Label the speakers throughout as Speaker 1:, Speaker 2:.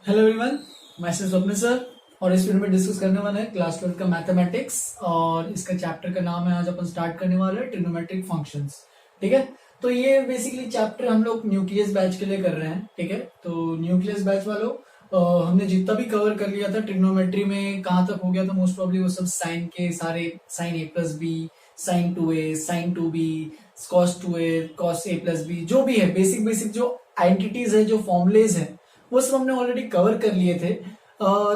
Speaker 1: Hello everyone, मैं स्वप्न sir. और इस वीडियो में डिस्कस करने वाले हैं क्लास 12 का मैथमेटिक्स। और इसका चैप्टर का नाम है, आज अपन स्टार्ट करने वाले हैं ट्रिग्नोमेट्रिक फंक्शंस। ठीक है, तो ये बेसिकली चैप्टर हम लोग न्यूक्लियस बैच के लिए कर रहे हैं। ठीक है, तो न्यूक्लियस बैच वालों, हमने जितना भी कवर कर लिया था ट्रिग्नोमेट्री में, कहाँ तक हो गया था मोस्ट प्रॉब्ली वो सब साइन के सारे, sine a plus b, sine 2a, sine 2b, cos 2a, cos a plus b, जो भी है बेसिक बेसिक जो आइडेंटिटीज है, जो फॉर्मुलेज है, वो सब हमने ऑलरेडी कवर कर लिए थे।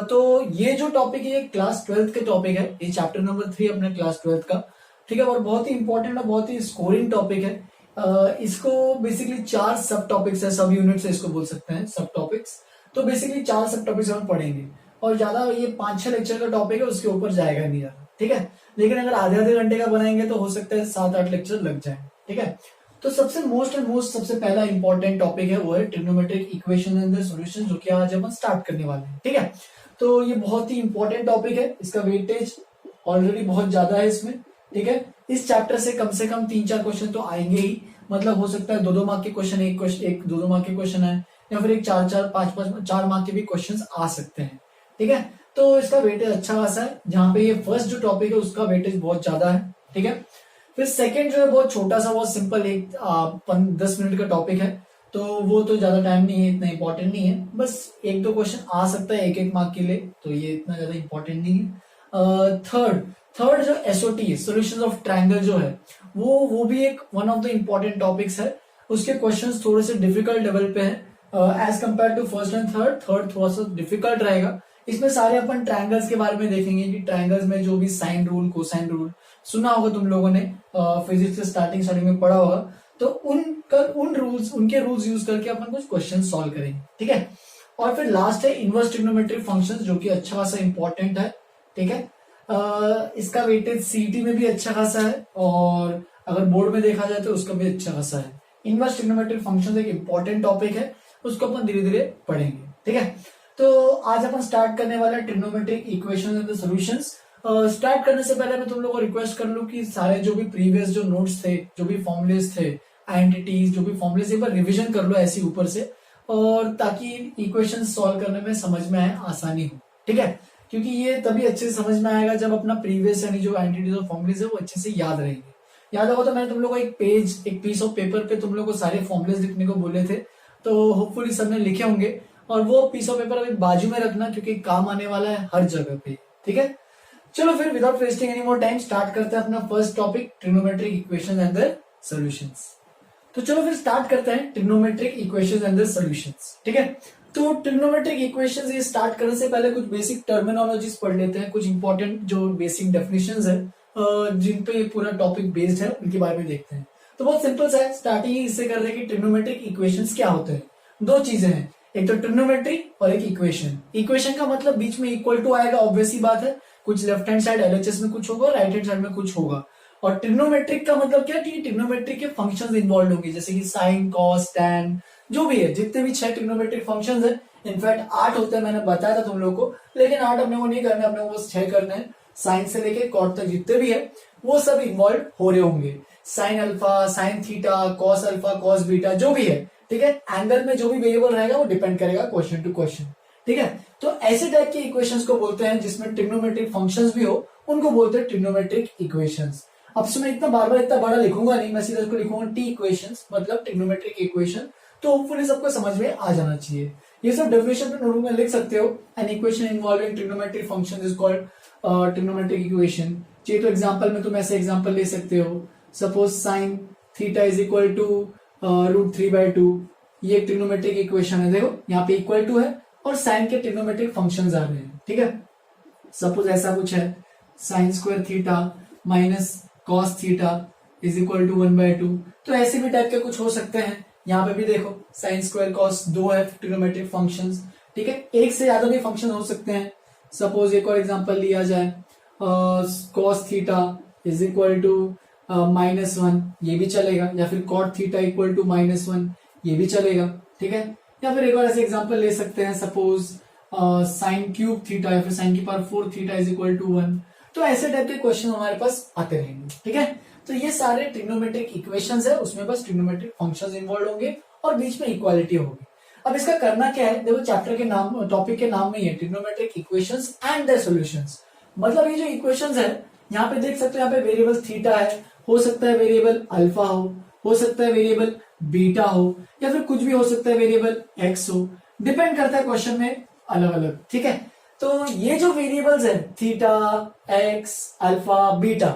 Speaker 1: तो ये जो टॉपिक है ये क्लास 12th के टॉपिक है, ये चैप्टर नंबर 3 अपने क्लास 12th का। ठीक है, और बहुत ही इंपॉर्टेंट और बहुत ही स्कोरिंग टॉपिक है। इसको बेसिकली 4 सब टॉपिक्स है, सब यूनिट से इसको बोल सकते हैं सब टॉपिक्स। तो बेसिकली 4 सब टॉपिक्स हम पढ़ेंगे, और ज्यादा ये 5-6 लेक्चर का टॉपिक है, उसके ऊपर जाएगा नहीं ज्यादा। ठीक है, लेकिन अगर आधे आधे घंटे का बनाएंगे तो हो सकता है 7-8 लेक्चर लग जाए। ठीक है, तो सबसे पहला इंपॉर्टेंट टॉपिक है वो है trigonometric equation and their solution, जो कि आज अपन स्टार्ट करने वाले हैं। ठीक है, तो ये बहुत ही इंपॉर्टेंट टॉपिक है, इसका वेटेज ऑलरेडी बहुत ज्यादा है इसमें। ठीक है, इस चैप्टर से कम 3-4 क्वेश्चन तो आएंगे ही। मतलब हो सकता है 2-2 मार्क के क्वेश्चन, एक 2-2 मार्क के क्वेश्चन है, या फिर एक 4-4, 5-5, 4 मार्क के भी क्वेश्चन आ सकते हैं। ठीक है, तो इसका वेटेज अच्छा खासा है, जहां पे ये फर्स्ट जो टॉपिक है उसका वेटेज बहुत ज्यादा है। ठीक है, फिर सेकंड जो है बहुत छोटा सा, बहुत सिंपल, एक 10 मिनट का टॉपिक है, तो वो तो ज्यादा टाइम नहीं है, इतना इंपॉर्टेंट नहीं है, बस 1-2 क्वेश्चन आ सकता है 1-1 मार्क के लिए, तो ये इतना ज्यादा इंपॉर्टेंट नहीं है। थर्ड जो एसओटी है, सॉल्यूशंस ऑफ ट्रायंगल जो है, वो भी एक one of the important topics है। उसके क्वेश्चंस थोड़े से डिफिकल्ट लेवल पे हैं as compare to first and third थोड़ा सा डिफिकल्ट रहेगा। इसमें सारे अपन ट्रायंगल्स के बारे में देखेंगे कि ट्रायंगल्स में जो भी साइन रूल, कोसाइन रूल सुना होगा तुम लोगों ने, फिजिक्स के स्टार्टिंग में पढ़ा होगा, तो उनके रूल्स यूज करके अपन कुछ क्वेश्चन सॉल्व करेंगे। ठीक है, और फिर लास्ट है इनवर्स ट्रिग्नोमेट्रिक फंक्शंस, जो कि अच्छा खासा इंपॉर्टेंट है। ठीक है, इसका वेटेज सीईटी में भी अच्छा खासा है, और अगर बोर्ड में देखा जाए तो उसका भी अच्छा खासा है। इनवर्स ट्रिग्नोमेट्रिक फंक्शंस एक इंपॉर्टेंट टॉपिक है, उसको अपन धीरे धीरे पढ़ेंगे। ठीक है, तो आज अपन स्टार्ट करने वाला है trigonometric equations and the solutions. Start करने से पहले मैं तुम लोगों को रिक्वेस्ट कर लूं कि सारे जो भी प्रीवियस जो नोट्स थे, जो भी फॉर्मुलेस थे, आइडेंटिटीज, जो भी फॉर्मुलेस, एक बार रिवीजन कर लो ऐसे ऊपर से, और ताकि इक्वेशन सॉल्व करने में समझ में आए, आसानी हो। ठीक है, क्योंकि ये तभी अच्छे से समझ में आएगा जब अपना प्रीवियस यानी जो आइडेंटिटीज और फॉर्मुलेस है वो अच्छे से याद रहेंगे। याद होगा तो मैंने तुम लोगों को एक पीस ऑफ पेपर पे तुम लोगों को सारे फॉर्मुलेस लिखने को बोले थे, तो होपफुली सबने लिखे होंगे, और वो पीस ऑफ पेपर अभी बाजू में रखना, क्योंकि काम आने वाला है हर जगह पे। ठीक है, चलो फिर without wasting any more time start करते हैं अपना first topic, trigonometric equations and their solutions. तो चलो फिर स्टार्ट करते हैं trigonometric equations and their solutions. ठीक है, तो ट्रिग्नोमेट्रिक इक्वेशंस ये स्टार्ट करने से पहले कुछ बेसिक टर्मिनोलॉजीज पढ़ लेते हैं, कुछ इंपॉर्टेंट जो बेसिक डेफिनेशंस है जिन पे ये पूरा टॉपिक बेस्ड है, उनके बारे में देखते हैं। तो बहुत सिंपल सा है, स्टार्टिंग ही इससे कर रहे हैं कि ट्रिग्नोमेट्रिक इक्वेशंस क्या होते हैं। 2 चीजें हैं, एक तो ट्रिग्नोमेट्री और एक इक्वेशन। इक्वेशन का मतलब बीच में इक्वल टू आएगा, ऑब्वियस ही बात है, कुछ लेफ्ट हैंड साइड एलएचएस में कुछ होगा, राइट हैंड साइड में कुछ होगा। और ट्रिग्नोमेट्रिक का मतलब क्या, कि ट्रिग्नोमेट्रिक के फंक्शंस इन्वॉल्व होंगे, जैसे कि साइन, कॉस, टैन, जो भी है, जितने भी 6 ट्रिग्नोमेट्रिक फंक्शंस है, इनफैक्ट 8 होते हैं, मैंने बताया था तुम लोगों को, लेकिन 8 अपने को नहीं करना, अपने को बस 6 करने हैं। साइन से लेके कॉट तक जितने भी है वो सब इन्वॉल्व हो रहे होंगे, sine alpha, sine theta, cos alpha, cos beta, जो भी है। ठीक है, एंगल में जो भी वेरिएबल रहेगा वो डिपेंड करेगा क्वेश्चन टू क्वेश्चन। ठीक है, तो ऐसे टाइप के इक्वेशंस को बोलते हैं जिसमें ट्रिग्नोमेट्रिक फंक्शंस भी हो, उनको बोलते हैं ट्रिग्नोमेट्रिक इक्वेशंस। अब से मैं इतना बार बार इतना बड़ा लिखूंगा नहीं, मैं सीधा इसको लिखूंगा टी इक्वेशंस, मतलब ट्रिग्नोमेट्रिक इक्वेशन, तो होपफुली सबको समझ में आ जाना चाहिए। ये सब डेफिनेशन पे नोटबुक में लिख सकते हो। An equation involving trigonometric function is called trigonometric equation. चाहिए तो एग्जांपल में तुम ऐसे एग्जांपल ले सकते हो, suppose sine theta is equal to √3/2, ये एक ट्रिग्नोमेट्रिक इक्वेशन है। देखो यहाँ पे इक्वल टू है और साइन के ट्रिग्नोमेट्रिक फंक्शंस आ रहे हैं। ठीक है, सपोज ऐसा कुछ है, sine square theta minus cos theta is equal to 1/2, तो ऐसे भी टाइप के कुछ हो सकते हैं। यहाँ पे भी देखो साइन स्क्वायर कॉस 2 है ट्रिग्नोमेट्रिक फंक्शंस। ठीक है, एक से ज्यादा भी फंक्शन हो सकते हैं। सपोज एक और एग्जांपल लिया जाए, cos theta is equal to -1, ये भी चलेगा, या फिर कॉट थीटा इक्वल टू -1, ये भी चलेगा। ठीक है, या फिर एक और ऐसे एग्जांपल ले सकते हैं, सपोज साइन क्यूब थीटा या फिर साइन की power 4 theta is equal to 1। तो ऐसे टाइप के क्वेश्चन हमारे पास आते रहेंगे। ठीक है, तो ये सारे ट्रिग्नोमेट्रिक इक्वेशंस है, उसमें बस ट्रिग्नोमेट्रिक फंक्शंस इन्वॉल्व होंगे और बीच में इक्वालिटी होगी। अब इसका करना क्या है, देखो चैप्टर के नाम, टॉपिक के नाम में ही है trigonometric equations and their solutions. मतलब ये जो इक्वेशंस है यहाँ पे देख सकते हो, यहाँ पे वेरिएबल थीटा है, हो सकता है वेरिएबल अल्फा हो सकता है वेरिएबल बीटा हो, या फिर कुछ भी हो सकता है वेरिएबल एक्स हो, डिपेंड करता है क्वेश्चन में अलग अलग। ठीक है, तो ये जो वेरिएबल्स है थीटा, एक्स, अल्फा, बीटा,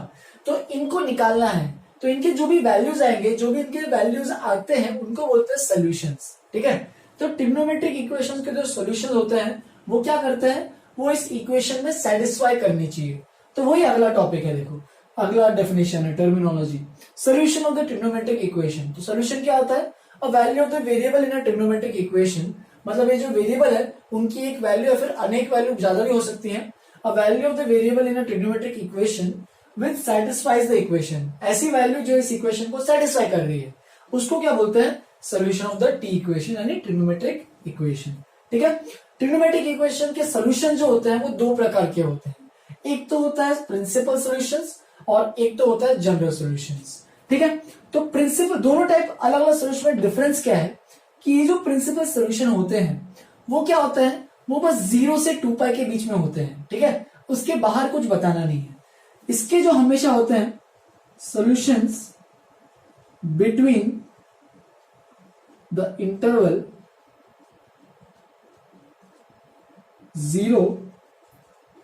Speaker 1: तो इनको निकालना है। तो इनके जो भी वैल्यूज आएंगे, जो भी इनके वैल्यूज आते हैं उनको बोलते हैं सॉल्यूशंस। ठीक है, तो ट्रिग्नोमेट्रिक इक्वेशंस के जो सॉल्यूशंस होते हैं वो क्या करते हैं, वो इस इक्वेशन में सेटिस्फाई करनी चाहिए। तो वही अगला टॉपिक है, देखो अगला डेफिनेशन है terminology, solution of the trigonometric equation. तो सोल्यूशन क्या होता है, a value of the variable in a trigonometric equation. मतलब ये जो वेरिएबल है उनकी एक वैल्यू या फिर अनेक वैल्यू ज्यादा भी हो सकती है। A value of the variable in a trigonometric equation which satisfies the equation. ऐसी वैल्यू जो इस इक्वेशन को सेटिस्फाई कर रही है उसको क्या बोलते हैं, solution of the T equation यानी ट्रिग्नोमेट्रिक इक्वेशन। ठीक है, ट्रिग्नोमेट्रिक इक्वेशन के सोल्यूशन जो होते हैं वो दो प्रकार के होते हैं, एक तो होता है प्रिंसिपल सॉल्यूशंस और एक तो होता है जनरल सॉल्यूशंस। ठीक है, तो प्रिंसिपल दोनों टाइप अलग अलग सॉल्यूशन में डिफरेंस क्या है कि ये जो प्रिंसिपल सॉल्यूशन होते हैं वो क्या होता है, वो बस 0 से 2 पाई के बीच में होते हैं। ठीक है, उसके बाहर कुछ बताना नहीं है। इसके जो हमेशा होते हैं solutions between the interval 0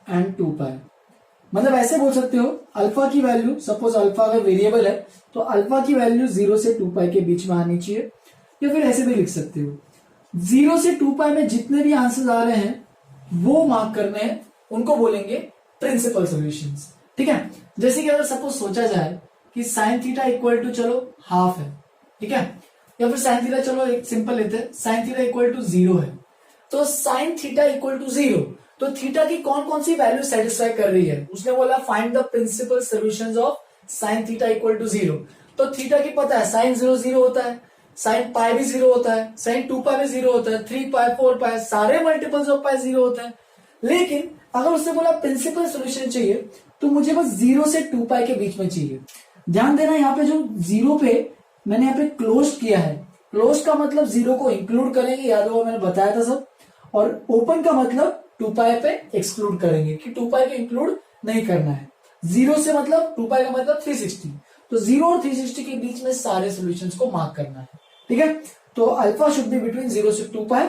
Speaker 1: and 2 पाई। मतलब ऐसे बोल सकते हो, अल्फा की वैल्यू, सपोज अल्फा अगर वेरिएबल है तो अल्फा की वैल्यू 0 से 2 पाई के बीच में आनी चाहिए, या फिर ऐसे भी लिख सकते हो 0 से 2 पाई में जितने भी आंसर्स आ रहे हैं वो मार्क करने हैं, उनको बोलेंगे प्रिंसिपल सॉल्यूशंस। ठीक है, जैसे कि अगर सपोज सोचा जाए कि साइन थीटा इक्वल टू चलो हाफ है, ठीक है, या फिर साइन थीटा, चलो एक सिंपल लेते हैं, साइन थीटा इक्वल टू 0 है, तो साइन थीटा इक्वल टू 0, तो थीटा की कौन कौन सी वैल्यू सेटिस्फाई कर रही है, उसने बोला find the principal solutions of sine theta equal to 0। तो थीटा की पता है साइन 0 0 होता है, साइन पाई भी 0 होता है, साइन 2 पाई भी 0 होता है, 3 पाई 4 पाई सारे मल्टीपल्स ऑफ पाई 0 होता है। लेकिन अगर उसने बोला प्रिंसिपल सॉल्यूशन चाहिए तो मुझे बस 0 से 2 पाई के बीच में चाहिए। ध्यान देना यहाँ पे जो 0 पे मैंने यहाँ पे क्लोज किया है, क्लोज का मतलब 0 को इंक्लूड करेंगे, याद होगा मैंने बताया था सब, और ओपन का मतलब 2 पाई पे एक्सक्लूड करेंगे कि 2 पाई को इंक्लूड नहीं करना है। 0 से मतलब 2 पाई का मतलब 360, तो 0 और 360 के बीच में सारे सॉल्यूशंस को मार्क करना है। ठीक है, तो अल्फा शुड बी बिटवीन 0 से 2 पाई,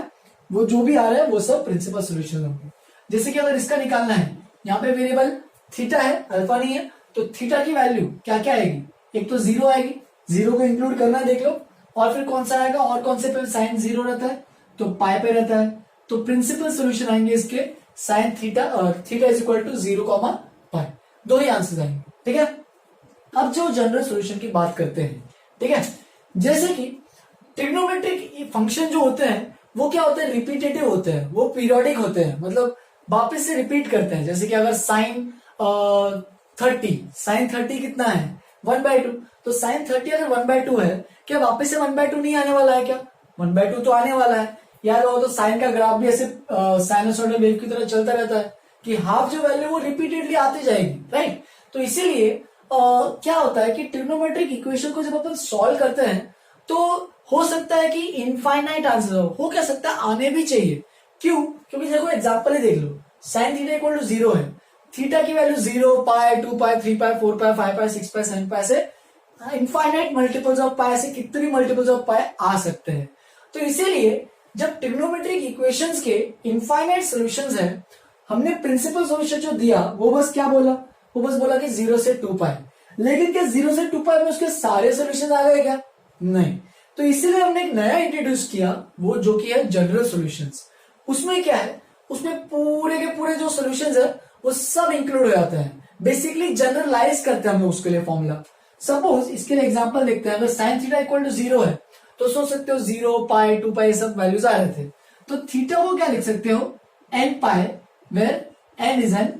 Speaker 1: वो जो भी आ रहा है वो सब प्रिंसिपल सॉल्यूशन होंगे। जैसे कि अगर इसका निकालना है, यहाँ पे वेरिएबल थीटा है, अल्फा नहीं है, तो थीटा की वैल्यू क्या क्या आएगी, एक तो 0 आएगी, 0 को इंक्लूड करना है देख लो, और फिर कौन सा आएगा, और कौन से पे साइन 0 रहता है तो पाई पे रहता है, तो प्रिंसिपल सॉल्यूशन आएंगे इसके साइन थीटा और थीटा इज इक्वल टू 0 पाई, दो ही आंसर आएंगे। ठीक है, अब जो जनरल सॉल्यूशन की बात करते हैं, ठीक है, जैसे कि ट्रिग्नोमेट्रिक फंक्शन जो होते हैं वो क्या होते हैं, रिपीटेटिव होते हैं, वो पीरियोडिक होते हैं, मतलब वापस से रिपीट करते हैं। जैसे कि अगर साइन 30, साइन 30 कितना है 1/2, तो साइन 30 अगर 1/2 है, क्या वापस से 1/2 नहीं आने वाला है क्या, 1/2 तो आने वाला है। याद हो तो साइन का ग्राफ भी ऐसे साइनसोइडल वेव की तरह चलता रहता है कि हाफ जो वैल्यू वो रिपीटेडली आती जाएगी, राइट। तो इसीलिए क्या होता है कि ट्रिग्नोमेट्रिक इक्वेशन को जब अपन सॉल्व करते हैं तो हो सकता है कि इनफाइनाइट आंसर हो क्या सकता है, आने भी चाहिए। क्यों, क्योंकि देखो एग्जांपल ही देख लो, साइन थीटा इक्वल टू 0 है, थीटा की वैल्यू 0 पाई 2 पाई 3 पाई 4 पाई 5 पाई 6 पाई 7 पाई से इनफाइनाइट मल्टीपल्स ऑफ पाई से कितने भी मल्टीपल्स ऑफ पाई आ सकते हैं। तो इसीलिए जब ट्रिग्नोमेट्रिक इक्वेशंस के इनफाइनाइट सॉल्यूशंस हैं, हमने प्रिंसिपल सॉल्यूशन जो दिया वो बस क्या बोला, वो बस बोला कि 0 से 2 पाई, लेकिन क्या 0 से 2 पाई में उसके सारे सॉल्यूशंस आ गए क्या, नहीं। तो इसीलिए हमने एक नया इंट्रोड्यूस किया, वो जो कि है जनरल सॉल्यूशंस। उसमें क्या है, उसमें पूरे के पूरे जो सॉल्यूशंस है वो सब इंक्लूड हो जाते हैं, बेसिकली जनरलाइज करते हैं हम उसके लिए फॉर्मूला। सपोज इसके लिए एग्जांपल देखते हैं, अगर साइन थीटा इक्वल टू 0 है तो सोच सकते हो 0 पाई 2 पाई सब वैल्यूज आ रहे थे, तो थीटा को क्या लिख सकते हो n pi, where n is an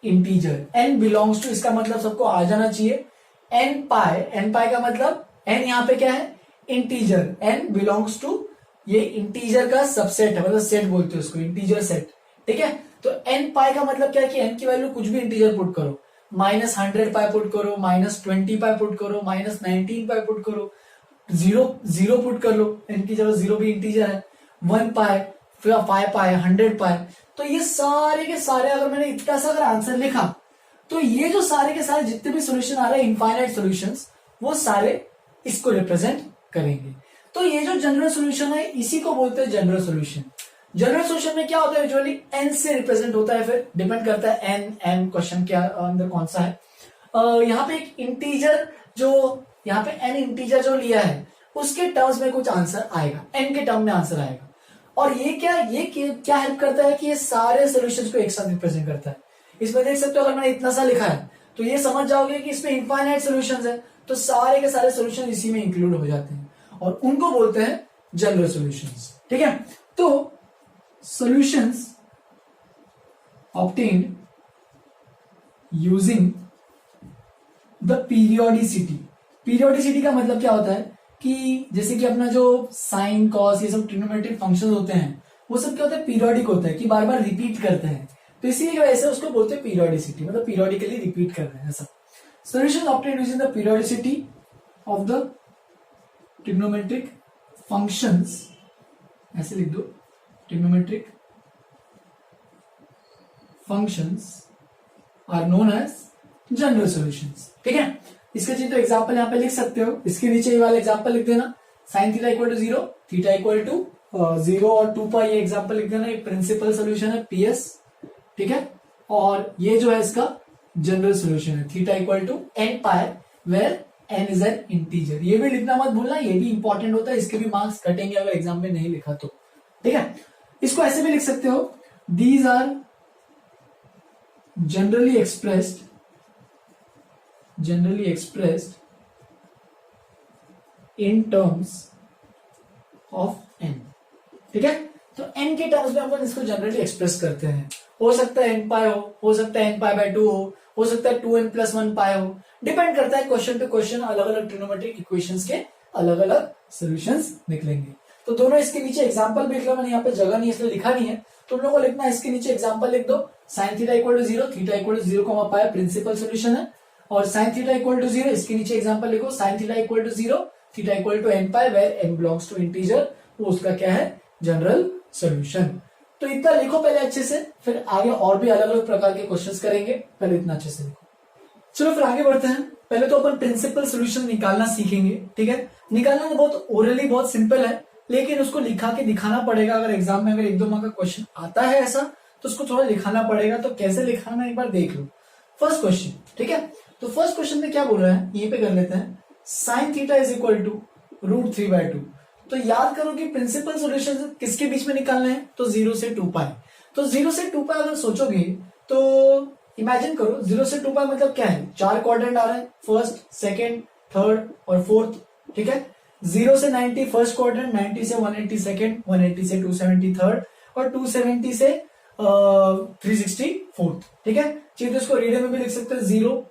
Speaker 1: integer, n belongs to, इसका मतलब सबको आ जाना चाहिए n पाई का मतलब n यहाँ पे क्या है इंटीजर, n बिलोंग्स टू, ये इंटीजर का सबसेट है, मतलब सेट बोलते हैं उसको, इंटीजर सेट। ठीक है, तो n पाई का मतलब क्या है कि n की वैल्यू कुछ भी इंटीजर पुट करो, -100 पाई पुट करो, -20 पाई पुट करो, -19 पाई पुट करो, 0 पुट कर लो, n की जगह 0 भी इंटीजर है, 1 पाई, 5 पाई, 100 पाई। तो ये सारे के सारे अगर मैंने इतना सा अगर आंसर लिखा तो ये जो सारे के सारे जितने भी सोल्यूशन आ रहे हैं इनफाइनाइट सॉल्यूशंस, वो सारे इसको रिप्रेजेंट करेंगे। तो ये जो जनरल सॉल्यूशन है इसी को बोलते हैं जनरल सॉल्यूशन। जनरल सॉल्यूशन में क्या होता है, यूजुअली एन से रिप्रेजेंट होता है, फिर डिपेंड करता है एन क्वेश्चन के अंदर कौन सा है। यहाँ पे एक इंटीजर जो यहाँ पे एन इंटीजर जो लिया है उसके टर्म्स में कुछ आंसर आएगा, एन के टर्म में आंसर आएगा। और ये क्या हेल्प करता है कि ये सारे सॉल्यूशंस को एक साथ रिप्रेजेंट करता है। इसमें देख सकते हो अगर मैंने इतना सा लिखा है तो ये समझ जाओगे कि इसमें इनफाइनाइट सॉल्यूशंस है, तो सारे के सारे सॉल्यूशन इसी में इंक्लूड हो जाते हैं और उनको बोलते हैं जनरल सॉल्यूशंस। ठीक है, तो solutions obtained using the periodicity. Periodicity का मतलब क्या होता है कि जैसे कि अपना जो साइन कॉस ये सब ट्रिग्नोमेट्रिक फंक्शंस होते हैं वो सब क्या होता है, पीरियोडिक होता है कि बार बार रिपीट करते हैं, तो इसी वजह से उसको बोलते हैं पीरियोडिसिटी, मतलब पीरियोडिकली रिपीट कर रहे हैं ऐसा। Solution obtained using the periodicity of the trigonometric functions, ऐसे लिख दो, trigonometric functions are known as general solutions. ठीक है, इसका चाहिए तो एग्जांपल यहाँ पे लिख सकते हो, इसके नीचे ये वाला एग्जांपल लिख देना, sine theta equal to 0, theta equal to 0 और 2 पाई, ये एग्जांपल लिख देना, एक प्रिंसिपल सॉल्यूशन है पीएस। ठीक है, और ये जो है इसका जनरल सॉल्यूशन है, theta equal to n pi where n is an integer. ये भी लिखना मत भूलना, ये भी इंपॉर्टेंट होता है, इसके भी मार्क्स कटेंगे अगर एग्जाम में नहीं लिखा तो। ठीक है, इसको ऐसे भी लिख सकते हो, these are generally expressed in terms of n। ठीक है, तो n के टर्म्स में अपन इसको जनरली एक्सप्रेस करते हैं। हो सकता है n पाई हो सकता है n पाई बाय 2 हो सकता है 2n प्लस 1 पाई हो, डिपेंड करता है क्वेश्चन टू क्वेश्चन, अलग अलग ट्रिग्नोमेट्रिक इक्वेशंस के अलग अलग सॉल्यूशंस निकलेंगे। तो दोनों इसके नीचे एग्जांपल भी लिख लो, मैंने यहाँ पे जगह नहीं इसलिए लिखा नहीं है, तुम लोगों को लिखना है, इसके नीचे एग्जांपल लिख दो, sine theta equal to 0, theta equal to 0 pi principal solution है, और साइन थीटा इक्वल टू 0 इसके नीचे एग्जांपल लिखो, sine theta equal to 0, theta equal to n pi where n belongs to integer, वो उसका क्या है, जनरल सॉल्यूशन। तो इतना लिखो पहले अच्छे से, फिर आगे और भी अलग अलग प्रकार के क्वेश्चंस करेंगे, पहले इतना अच्छे से लिखो। चलो फिर आगे बढ़ते हैं। पहले तो अपन प्रिंसिपल सॉल्यूशन निकालना सीखेंगे। ठीक है, निकालना तो बहुत ओरली बहुत सिंपल है, लेकिन उसको लिखा के दिखाना पड़ेगा। अगर एग्जाम में अगर 1-2 मार्क का क्वेश्चन आता है ऐसा तो उसको थोड़ा लिखाना पड़ेगा, तो कैसे लिखाना एक बार देख लो। फर्स्ट क्वेश्चन, ठीक है, तो फर्स्ट क्वेश्चन में क्या बोल रहा है, यहीं पे कर लेते हैं, sine theta is equal to √3/2। तो याद करो कि प्रिंसिपल सॉल्यूशन किसके बीच में निकालना है, तो 0 से 2 पाई। तो 0 से 2 पाई अगर सोचोगे तो इमेजिन करो, 0 से 2 पाई मतलब क्या है, 4 क्वाड्रेंट आ रहे हैं, फर्स्ट, सेकेंड, थर्ड और फोर्थ। ठीक है, 0 से 90 फर्स्ट क्वाड्रेंट, 90 से 180 सेकेंड, 180 से 270 थर्ड और 270 से 360 फोर्थ। ठीक है, चाहिए तो इसको रेडियन में भी लिख सकते हैं, 0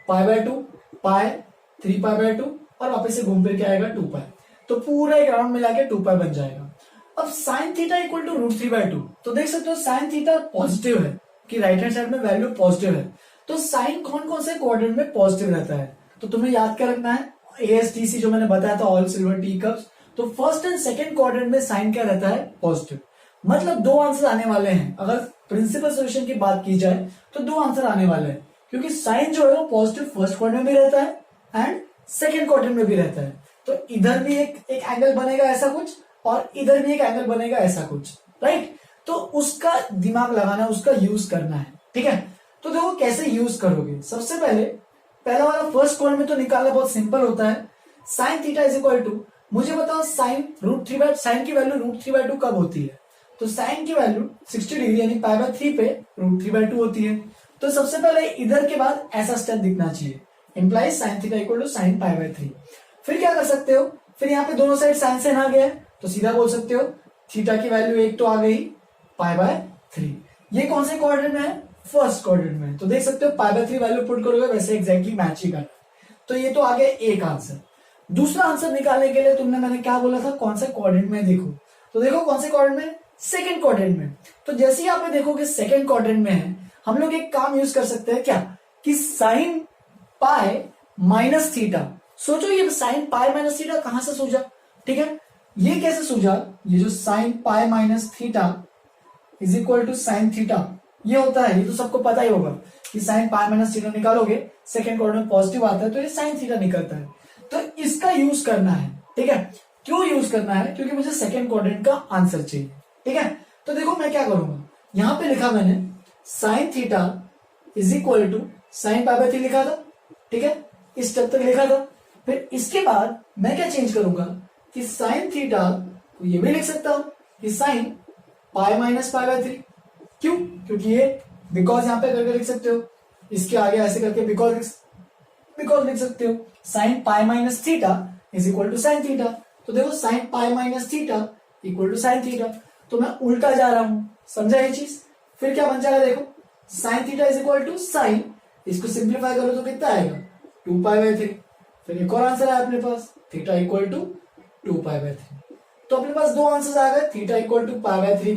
Speaker 1: पाई/2 पाई 3 पाई/2 और वापस से घूम फिर के आएगा 2 पाई, तो पूरा एक राउंड मिला के 2 पाई बन जाएगा। अब साइन थीटा इक्वल टू √3/2, तो देख सकते हो साइन थीटा पॉजिटिव है कि राइट हैंड साइड में वैल्यू पॉजिटिव है, तो साइन कौन कौन से क्वाड्रेंट में पॉजिटिव रहता है, तो तुम्हें याद क्या रखना है, ASTC जो मैंने बताया था, ऑल सिल्वर टी कप्स। तो फर्स्ट एंड सेकंड क्वाड्रेंट में साइन क्या रहता है, पॉजिटिव। मतलब 2 आंसर आने वाले हैं, अगर प्रिंसिपल सॉल्यूशन की बात की जाए तो 2 आंसर आने वाले हैं, क्योंकि साइन जो है वो पॉजिटिव फर्स्ट क्वाड्रेंट में भी रहता है एंड सेकंड क्वाड्रेंट में भी रहता है। तो इधर भी एक एंगल बनेगा ऐसा कुछ और इधर भी एक एंगल बनेगा ऐसा कुछ, राइट। तो उसका दिमाग लगाना है, उसका यूज करना है। ठीक है, तो देखो कैसे यूज करोगे। सबसे पहले पहला वाला फर्स्ट क्वाड्रेंट में तो निकालना बहुत सिंपल होता है, sine theta is equal to, मुझे बताओ साइन साइन की वैल्यू √3/2 कब होती है, तो साइन की वैल्यू 60 डिग्री यानी पाई/3 पे √3/2 होती है। तो सबसे पहले इधर के बाद ऐसा स्टेप दिखना चाहिए, implies sine theta equal to sine pi. फिर क्या कर सकते हो, फिर यहाँ पे दोनों साइड साइन से आ गया तो सीधा बोल सकते हो थीटा की वैल्यू 1 तो आ गई पाई/3। ये कौन से क्वाड्रेंट में है, फर्स्ट क्वाड्रेंट में, तो देख सकते हो पाई/3 वैल्यू पुट करोगे वैसे एग्जैक्टली मैच ही करना। तो ये तो आ गया एक आंसर। दूसरा आंसर निकालने के लिए मैंने क्या बोला था, कौन से क्वाड्रेंट में देखो, तो देखो कौन से क्वाड्रेंट में, सेकंड क्वाड्रेंट में। तो जैसे ही आप देखोगे सेकंड क्वाड्रेंट में है, हम लोग एक काम यूज कर सकते हैं क्या, कि साइन पाई माइनस थीटा। सोचो ये साइन पाई माइनस थीटा कहां से सूझा, ठीक है, ये कैसे सूझा, ये जो sine pi minus theta is equal to sine theta ये होता है, ये तो सबको पता ही होगा कि साइन पाई माइनस थीटा निकालोगे सेकंड क्वाड्रेंट में पॉजिटिव आता है तो ये साइन थीटा निकलता है। तो इसका यूज करना है, ठीक है। क्यों यूज करना है, क्योंकि मुझे सेकंड क्वाड्रेंट का आंसर चाहिए, ठीक है। तो देखो मैं क्या करूंगा, यहां पे लिखा मैंने sine theta is equal to sine pi by 3 लिखा था, ठीक है, इस स्टेप तक लिखा था। फिर इसके बाद मैं क्या चेंज करूंगा कि साइन थीटा को ये भी लिख सकता हूं कि sign pi minus pi by 3। क्यों, क्योंकि ये बिकॉज यहां पे करके लिख सकते हो, इसके आगे ऐसे करके बिकॉज लिख सकते हो। Sine pi minus theta is equal to sine theta, तो देखो sine pi minus theta equal to sine theta, तो मैं उल्टा जा रहा हूं, समझा ये चीज। फिर क्या बन जाएगा, देखो sine theta is equal to sine, इसको सिंप्लीफाई करो तो कितना आएगा 2 पाई बाय 3। फिर एक और आंसर है अपने पास theta equal to 2 pi by 3। तो अपने पास दो आंसर्स आ गए, theta equal to pi by 3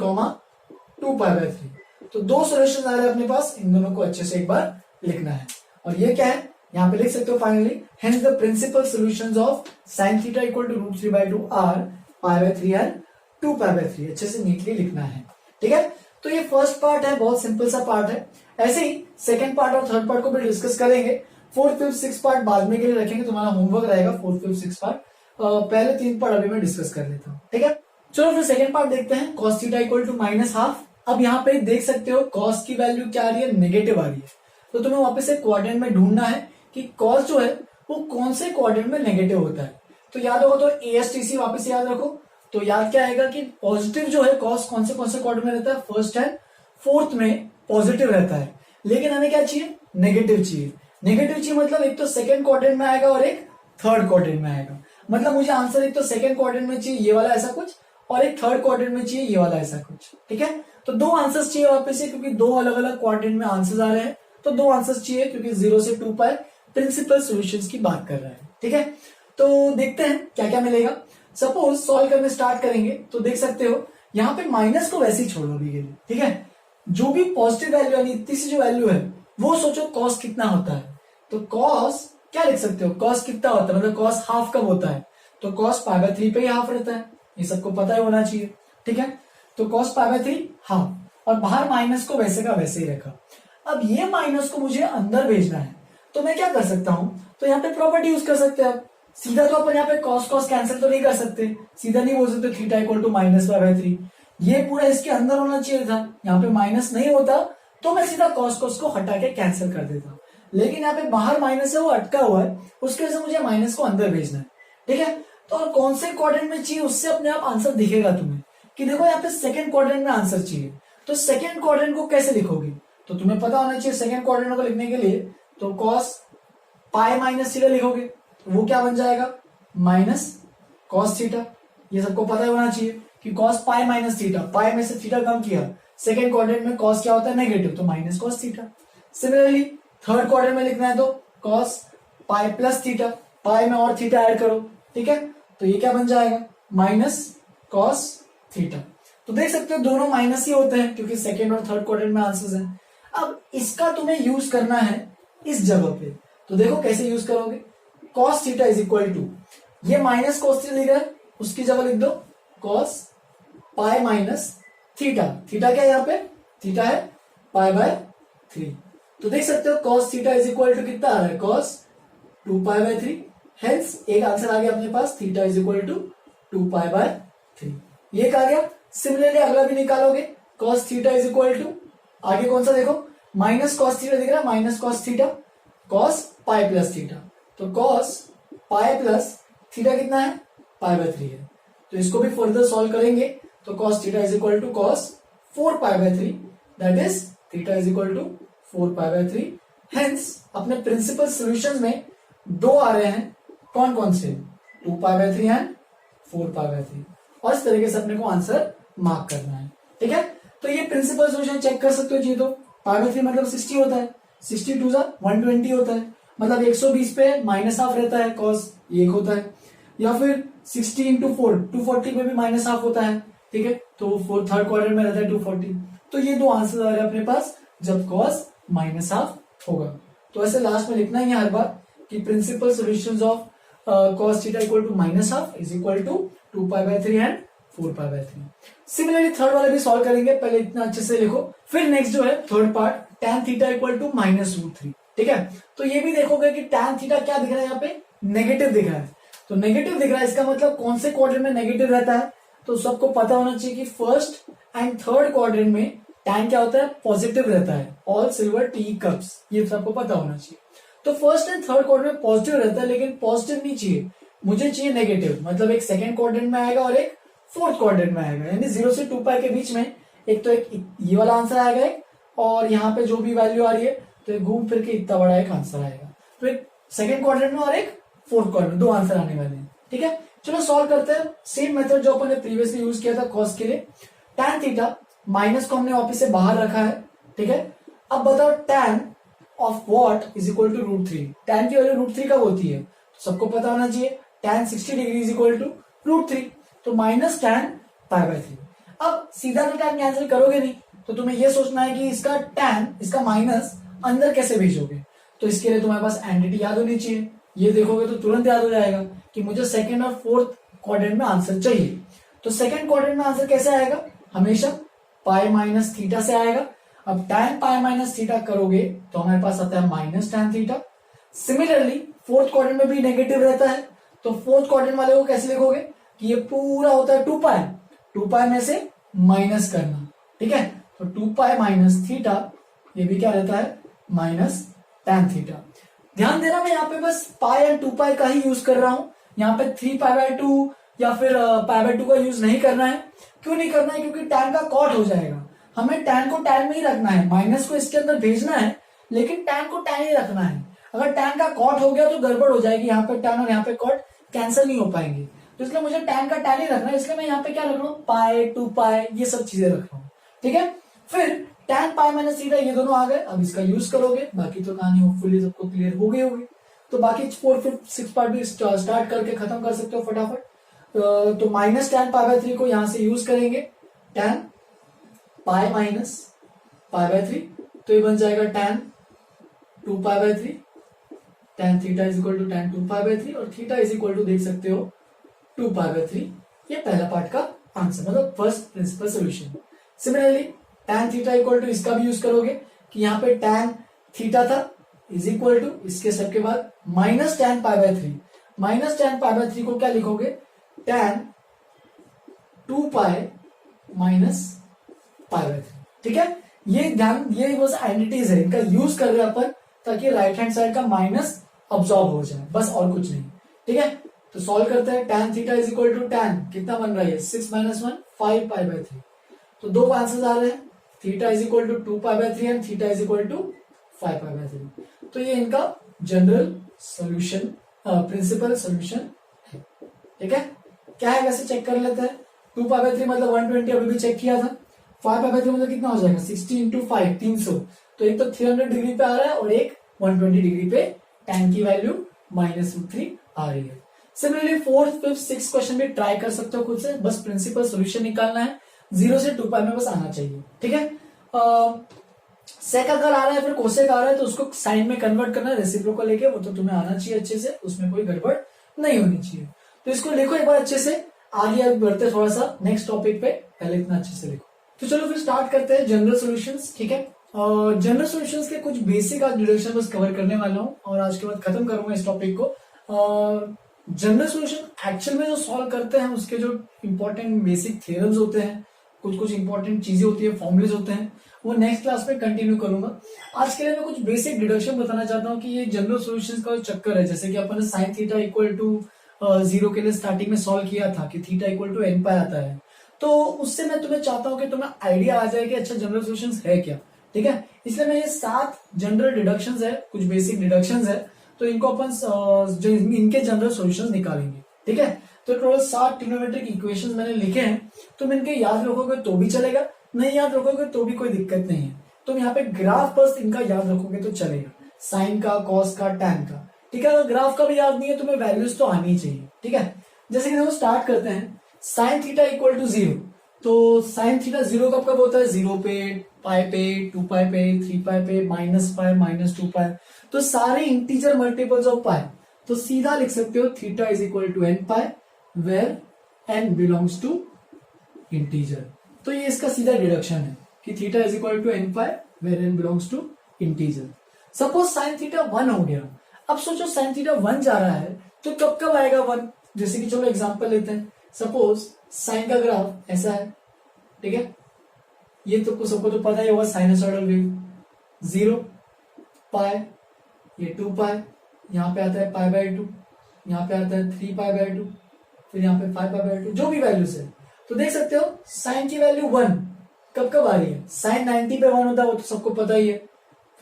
Speaker 1: 2 pi by 3। तो दो सॉल्यूशन आ रहे हैं अपने पास, इन दोनों को अच्छे से एक बार लिखना है। और ये क्या है, यहां पे लिख सकते हो finally, hence the principal solutions of sin theta equal to √3/2 r pi by 3 and 2 pi by 3। अच्छे से नीटली लिखना है, ठीक है। तो ये फर्स्ट पार्ट है, बहुत सिंपल सा पार्ट है। ऐसे ही सेकंड पार्ट और थर्ड पार्ट को भी डिस्कस करेंगे। फोर्थ फिफ्थ सिक्स पार्ट बाद में के लिए रखेंगे, तुम्हारा होमवर्क रहेगा फोर्थ फिफ्थ सिक्स पार्ट। पहले 3 पार्ट अभी मैं डिस्कस कर लेता हूँ, ठीक है। चलो फिर सेकंड पार्ट देखते हैं, cos थीटा इक्वल टू -12। अब यहाँ पे देख सकते हो cos की वैल्यू क्या आ रही है, नेगेटिव आ रही है। तो तुम्हें वापस से क्वाड्रेंट में ढूंढना है कि cos जो है वो कौन से क्वाड्रेंट में नेगेटिव होता है। तो याद होगा तो ASTC वापस याद रखो, तो याद क्या आएगा कि पॉजिटिव जो है cos कौन से क्वाड्रेंट में रहता है, फर्स्ट एंड फोर्थ में पॉजिटिव रहता है। लेकिन हमें क्या चाहिए, नेगेटिव चाहिए। नेगेटिव चाहिए मतलब एक तो सेकंड क्वाड्रेंट में आएगा और एक थर्ड क्वाड्रेंट में आएगा। मतलब मुझे आंसर एक तो सेकंड क्वाड्रेंट में चाहिए ये वाला ऐसा कुछ, और एक थर्ड क्वाड्रेंट में चाहिए ये वाला ऐसा कुछ, ठीक है। तो दो आंसर्स चाहिए वापस से, क्योंकि दो अलग अलग क्वाड्रेंट में आंसर्स आ रहे हैं, तो दो आंसर्स चाहिए, क्योंकि 0 से 2 पाई प्रिंसिपल सॉल्यूशंस की बात कर रहा है, ठीक है। तो देखते हैं क्या क्या मिलेगा। सपोज सॉल्व करने स्टार्ट करेंगे तो देख सकते हो यहाँ पे माइनस को वैसे ही छोड़ो अभी के लिए, ठीक है। जो भी पॉजिटिव वैल्यू यानी इतनी सी जो वैल्यू है वो सोचो कॉस कितना होता है। तो कॉस क्या लिख सकते हो, कॉस कितना होता है, मतलब कॉस हाफ कब होता है, तो कॉस पाई बाय 3 पे ही हाफ रहता है, ये सबको पता ही होना चाहिए, ठीक है। तो कॉस पाई बाय 3 हाफ, और बाहर माइनस को वैसे का वैसे ही रखा। अब ये माइनस को मुझे अंदर भेजना है, तो मैं क्या कर सकता हूं, तो यहाँ पे प्रॉपर्टी यूज कर सकते हैं आप। सीधा तो अपन यहाँ पे कॉस कॉस कैंसिल तो नहीं कर सकते, सीधा नहीं बोल सकते थीटा इक्वल टू -पाई/3। ये पूरा इसके अंदर होना चाहिए था, यहाँ पे माइनस नहीं होता तो मैं सीधा कॉस कॉस को हटा के कैंसिल कर देता। लेकिन यहाँ पे बाहर माइनस है वो अटका हुआ है, उसके वजह से मुझे माइनस को अंदर भेजना है, ठीक है। तो और कौन से क्वाड्रेंट में चाहिए उससे अपने आप आंसर दिखेगा तुम्हें कि देखो यहाँ पे सेकंड क्वाड्रेंट में आंसर चाहिए। तो सेकंड क्वाड्रेंट को कैसे लिखोगे, तो तुम्हें पता होना चाहिए सेकंड क्वाड्रेंट को लिखने के लिए, तो कॉस पाई माइनस थीटा लिखोगे, तो वो क्या बन जाएगा माइनस कॉस थीटा। ये सबको पता होना चाहिए कि कॉस पाई माइनस थीटा, पाई में से थीटा कम किया, सेकंड क्वाड्रेंट में कॉस क्या होता है नेगेटिव, तो minus cos theta. Similarly third quadrant में लिखना है तो कॉस पाई प्लस थीटा, पाई में और थीटा ऐड करो, ठीक है। तो ये क्या बन जाएगा माइनस कॉस थीटा। तो देख सकते हो दोनों माइनस ही होते हैं क्योंकि सेकंड और थर्ड क्वाड्रेंट में आंसर्स हैं। अब इसका तुम्हें यूज करना है इस जगह पे, तो देखो कैसे यूज करोगे। Cos theta is equal to, ये माइनस कॉस थीटा लिख रहा है, उसकी जगह लिख दो cos pi minus theta. Theta क्या है यहाँ पे, थीटा है पाई बाय 3। तो देख सकते हो cos theta is equal to कितना आ रहा है, कॉस 2 पाई बाय 3। हेंस एक आंसर आ गया अपने पास, theta is equal to 2 pi by 3। ये आ गया। सिमिलरली अगला भी निकालोगे, cos theta is equal to, आगे कौन सा देखो माइनस कॉस थीटा दिख रहा है, minus cos theta cos pi plus theta. तो कॉस पाई प्लस थीटा कितना है पाई बाय 3 है। तो इसको भी फर्दर सॉल्व करेंगे तो cos theta is equal to cos 4 pi by 3, that is theta is equal to 4 pi by 3। Hence अपने प्रिंसिपल सॉल्यूशंस में दो आ रहे हैं, कौन कौन से, 2 pi by 3 and 4 pi by 3। और इस तरीके से अपने को आंसर मार्क करना है, ठीक है। तो ये प्रिंसिपल सॉल्यूशन चेक कर सकते हो जी। तो पाई बाय 3 मतलब 60 होता है, 62 जा 120 होता है, मतलब 120 पे माइनस हाफ रहता है, कॉस 1 होता है। या फिर 60 इंटू 4 240 में भी माइनस हाफ होता है, ठीक है। तो फोर थर्ड क्वाड्रेंट में रहता है 240। तो ये दो आंसर आ रहे हैं अपने पास जब कॉस माइनस हाफ होगा। तो ऐसे लास्ट में लिखना ही है हर बार कि principal solutions of cos theta equal to minus half is equal to 2π/3 and 4π/3। Similarly third वाला भी सॉल्व करेंगे, पहले इतना अच्छे से लिखो। फिर नेक्स्ट जो है third part, tan theta equal to -√3। ठीक है, तो ये भी देखोगे कि tan थीटा क्या दिख रहा है यहाँ पे, नेगेटिव दिख रहा है। तो नेगेटिव दिख रहा है, इसका मतलब कौन से क्वाड्रेंट में नेगेटिव रहता है, तो सबको पता होना चाहिए कि फर्स्ट एंड थर्ड क्वाड्रेंट में tan क्या होता है, पॉजिटिव रहता है। ऑल सिल्वर टी कप्स, ये सबको पता होना चाहिए। तो फर्स्ट एंड थर्ड क्वाड्रेंट में पॉजिटिव रहता है, लेकिन पॉजिटिव नहीं चाहिए, मुझे चाहिए नेगेटिव। मतलब एक सेकंड क्वाड्रेंट में आएगा और एक फोर्थ क्वाड्रेंट में आएगा, यानी 0 से 2π के बीच में एक तो एक ये वाला आंसर आएगा एक, और यहाँ पे जो भी वैल्यू आ रही है तो घूम फिर के इतना बड़ा एक आंसर आएगा। तो एक सेकंड क्वाड्रेंट में और एक फोर्थ क्वाड्रेंट, दो आंसर आने वाले हैं। ठीक है, चलो सॉल्व करते हैं। सेम मेथड जो अपन ने प्रीवियसली यूज किया था कॉस के लिए। tan थीटा माइनस को हमने वापिस से बाहर रखा है। ठीक है, अब बताओ tan of what is equal to √3। tan की वैल्यू √3 कब होती है, तो सबको पता होना चाहिए tan 60 degree is equal to √3, तो माइनस tan π/3। अब सीधा तो tan कैंसिल करोगे नहीं, तो तुम्हें यह सोचना है कि इसका tan, इसका माइनस अंदर कैसे भेजोगे। तो इसके लिए तुम्हारे पास एंटिटी याद होनी चाहिए। ये देखोगे तो तुरंत याद हो जाएगा कि मुझे सेकंड और फोर्थ क्वाड्रेंट में आंसर चाहिए। तो सेकंड क्वाड्रेंट में आंसर कैसे आएगा, हमेशा पाई माइनस थीटा से आएगा। अब tan पाई माइनस थीटा करोगे तो हमारे पास आता है minus tan theta. Similarly fourth quadrant में भी नेगेटिव रहता है, तो फोर्थ क्वाड्रेंट वाले को कैसे लिखोगे कि ये पूरा होता है 2π में से माइनस करना। ठीक है, तो 2π माइनस थीटा, ये भी क्या रहता है, माइनस tan थीटा। ध्यान देना, मैं यहाँ पे बस पाई एंड 2π का ही यूज कर रहा हूं, यहाँ पे 3π/2 या फिर π/2 का यूज नहीं करना है। क्यों नहीं करना है, क्योंकि tan का कॉट हो जाएगा। हमें tan को tan में ही रखना है, माइनस को इसके अंदर भेजना है, लेकिन tan को tan ही रखना है। अगर tan का कॉट हो गया तो गड़बड़ हो जाएगी, यहाँ पे tan और यहाँ पे कॉट कैंसिल नहीं हो पाएंगे। तो इसलिए मुझे tan का tan ही रखना है, इसलिए मैं यहाँ पे क्या रख रहा हूँ, पाई 2π ये सब चीजें रख रहा हूँ। ठीक है, फिर tan पाई माइनस थीटा ये दोनों आ गए। अब इसका यूज करोगे, बाकी तो कहानी होपफुली सबको क्लियर हो गई होगी। तो बाकी 4, 5, 6 पार्ट भी स्टार्ट करके खत्म कर सकते हो फटाफट। तो माइनस tan π/3 को यहां से यूज करेंगे, tan पाई माइनस π/3, तो ये बन जाएगा tan 2π/3, tan theta is equal to tan 2π/3, और थीटा इज इक्वल टू देख सकते हो 2π/3। ये पहला पार्ट का आंसर, मतलब first principal solution. Similarly tan theta equal to इसका भी यूज करोगे कि यहाँ पे tan थीटा था इज इक्वल टू इसके सबके बाद माइनस tan π/3। माइनस tan π/3 को क्या लिखोगे, tan 2π माइनस π/3। ठीक है, ये ध्यान, ये बस आइडेंटिटीज है, इनका यूज कर रहे हैं अपन ताकि राइट हैंड साइड का माइनस ऑब्जॉर्ब हो जाए, बस और कुछ नहीं। ठीक है, तो सॉल्व करते हैं। tan theta is equal to tan कितना बन रहा है, 6 - 1 5π/3। तो दो आंसर आ रहे हैं, theta is equal to 2π/3 and theta is equal to 5π/3। तो ये इनका जनरल सोल्यूशन, प्रिंसिपल सोल्यूशन है। ठीक है, क्या है वैसे चेक कर लेते हैं। 2π/3 मतलब 120, अभी भी चेक किया था। 5π/3 मतलब कितना हो जाएगा, 60 × 5 300। तो एक तो 300 डिग्री पे आ रहा है और एक 120 डिग्री पे tan की वैल्यू -√3 आ रही है। Similarly 4th, 5th, 6th question भी ट्राई कर सकते हो खुद से, बस प्रिंसिपल सोल्यूशन निकालना है। 0 से 2π में बस आना चाहिए। ठीक है, सेक अगर आ रहा है फिर कोसेक आ रहा है तो उसको साइन में कन्वर्ट करना है, रेसिप्रोकल लेके, वो तो तुम्हें आना चाहिए अच्छे से, उसमें कोई गड़बड़ नहीं होनी चाहिए। तो इसको लिखो एक बार अच्छे से, आगे बढ़ते थोड़ा सा नेक्स्ट टॉपिक पे, पहले इतना अच्छे से लिखो। तो चलो फिर स्टार्ट करते हैं जनरल सॉल्यूशंस। ठीक है, जनरल सॉल्यूशंस के कुछ बेसिक आज डिडक्शन बस कवर करने वाला हूँ और आज के बाद खत्म करूंगा इस टॉपिक को। जनरल सॉल्यूशन एक्चुअल में जो सॉल्व करते हैं उसके जो इंपॉर्टेंट बेसिक थ्योरम्स होते हैं, कुछ कुछ इंपॉर्टेंट चीजें होती है, फॉर्मुलेज होते हैं, वो नेक्स्ट क्लास में कंटिन्यू करूंगा। आज के लिए मैं कुछ बेसिक डिडक्शन बताना चाहता हूँ कि ये जनरल सॉल्यूशंस का चक्कर है, जैसे कि अपन ने साइन थीटा इक्वल टू 0 के लिए स्टार्टिंग में सॉल्व किया था कि थीटा इक्वल टू n पाई आता है, तो उससे मैं तुम्हें चाहता हूँ कि तुम्हें आइडिया आ जाए कि अच्छा जनरल सॉल्यूशंस है क्या। ठीक है, इसलिए मैं ये 7 जनरल डिडक्शंस है, कुछ बेसिक डिडक्शंस है, तो इनको अपन इनके जनरल सॉल्यूशंस निकालेंगे। ठीक है, तो टोटल 7 ट्रिग्नोमेट्रिक इक्वेशंस मैंने लिखे हैं, तुम इनके याद रखोगे तो भी चलेगा, नहीं याद रखोगे तो भी कोई दिक्कत नहीं है। तुम यहाँ पे ग्राफ बस इनका याद रखोगे तो चलेगा, साइन का, कॉस का, टैन का। ठीक है, अगर ग्राफ का भी याद नहीं है तुम्हें वैल्यूज तो आनी चाहिए। ठीक है, जैसे कि देखो स्टार्ट करते हैं, साइन थीटा इक्वल टू 0, तो साइन थीटा 0 कब कब होता है, 0 पे, पाई पे, 2π पे, 3π पे, -π, -2π, तो सारे इंटीजर मल्टीपल्स ऑफ पाई, तो सीधा लिख सकते हो theta is equal to n pi, where n belongs to integer. तो ये इसका सीधा डिडक्शन है कि theta is equal to n pi where n belongs to integer. Suppose sine theta 1 हो गया। अब सोचो साइन थीटा 1 जा रहा है तो कब कब आएगा 1? जैसे कि चलो एग्जांपल लेते हैं। सपोज साइन का ग्राफ ऐसा है, ठीक है, ये तो सबको तो पता ही होगा साइनसॉइडल वेव 0 पाई, ये 2 पाई, यहाँ पे आता है पाई बाय 2, यहाँ पे आता है 3 पाई बाय 2, फिर यहाँ पे 5 पाई बाय 2, जो भी वैल्यूज है। तो देख सकते हो साइन की वैल्यू 1 कब कब आ रही है? साइन 90 पे 1 होता है, वो तो सबको पता ही है।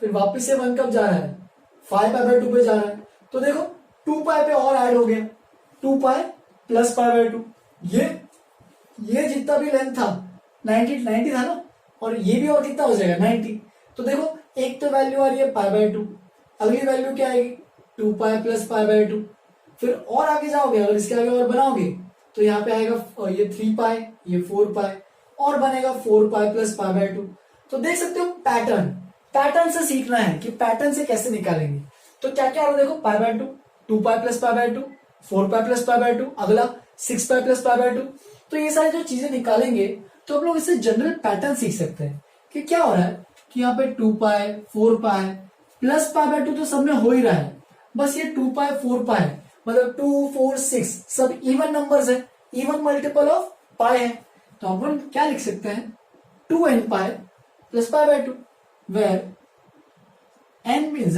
Speaker 1: फिर वापस से 1 कब जा रहा है? 5 पाई बाय 2 पे जा रहा है। तो देखो 2 पाई पे और ऐड हो गया, 2 पाई प्लस पाई बाय 2। ये जितना भी लेंथ था 90 था ना, और ये भी और कितना हो जाएगा 90। तो देखो एक तो वैल्यू आ रही है पाई बाय 2, अगली वैल्यू क्या आएगी 2 पाई प्लस पाई बाय 2। फिर और आगे जाओगे, अगर इसके आगे और बनाओगे तो यहाँ पे आएगा ये 3 पाई, ये 4 पाई, और बनेगा 4 पाई प्लस पाई बाय 2। तो देख सकते हो पैटर्न से सीखना है कि पैटर्न से कैसे निकालेंगे। तो क्या क्या आ रहा है देखो, पाई by 2, 2 pi plus pi by 2, 4 pi plus pi by 2, अगला 6 पाई प्लस पाई बाय 2। तो ये सारी जो चीजें निकालेंगे तो हम लोग इससे जनरल पैटर्न सीख सकते हैं कि क्या हो रहा है कि यहाँ पे 2 पाई 4 पाई प्लस पाई बाय 2 तो सब में हो ही रहा है, बस ये 2 पाई 4 पाई मतलब 2 4 6 सब इवन नंबर्स है, इवन मल्टीपल ऑफ पाई है। तो अपन क्या लिख सकते हैं 2n pi plus pi by 2 where n means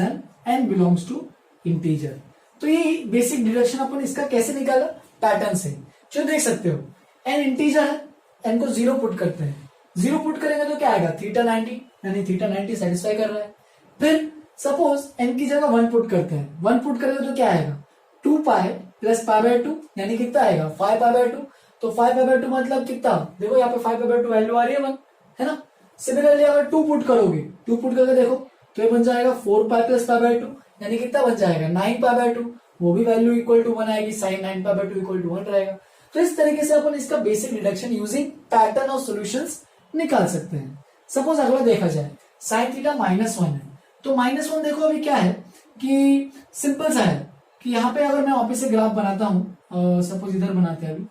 Speaker 1: n belongs to integer. तो ये बेसिक डिडक्शन अपन इसका कैसे निकाला? पैटर्न से। जो देख सकते हो n इंटीजर है, n को 0 पुट करते हैं, 0 पुट करेंगे तो क्या आएगा थीटा 90, यानी थीटा 90 सेटिस्फाई कर रहा है। फिर सपोज n की जगह 1 पुट करते हैं, 1 पुट करेंगे तो क्या आएगा 2 पाई प्लस पाई बाय 2, यानी कितना आएगा 5 पाई बाय 2। तो 5 पाई बाय 2 मतलब कितना, देखो यहाँ पे 5 पाई बाय 2 वैल्यू आ रही है 1, है ना। सिमिलरली अगर 2 पुट करोगे, 2 पुट करके देखो तो ये बन जाएगा 4 पाई प्लस पाई बाय 2, यानी कितना बन जाएगा 9 पाई बाय 2, वो भी वैल्यू इक्वल टू 1 आएगी, sine 9 pi by 2 equal to 1 रहेगा। तो इस तरीके से अपन इसका बेसिक डिडक्शन यूजिंग पैटर्न और सॉल्यूशंस निकाल सकते हैं। सपोज अगला देखा जाए साइन थीटा -1 है, तो -1 देखो अभी क्या है कि सिंपल सा है कि यहाँ पे अगर मैं वापस से ग्राफ बनाता हूं, सपोज इधर बनाते हैं अभी,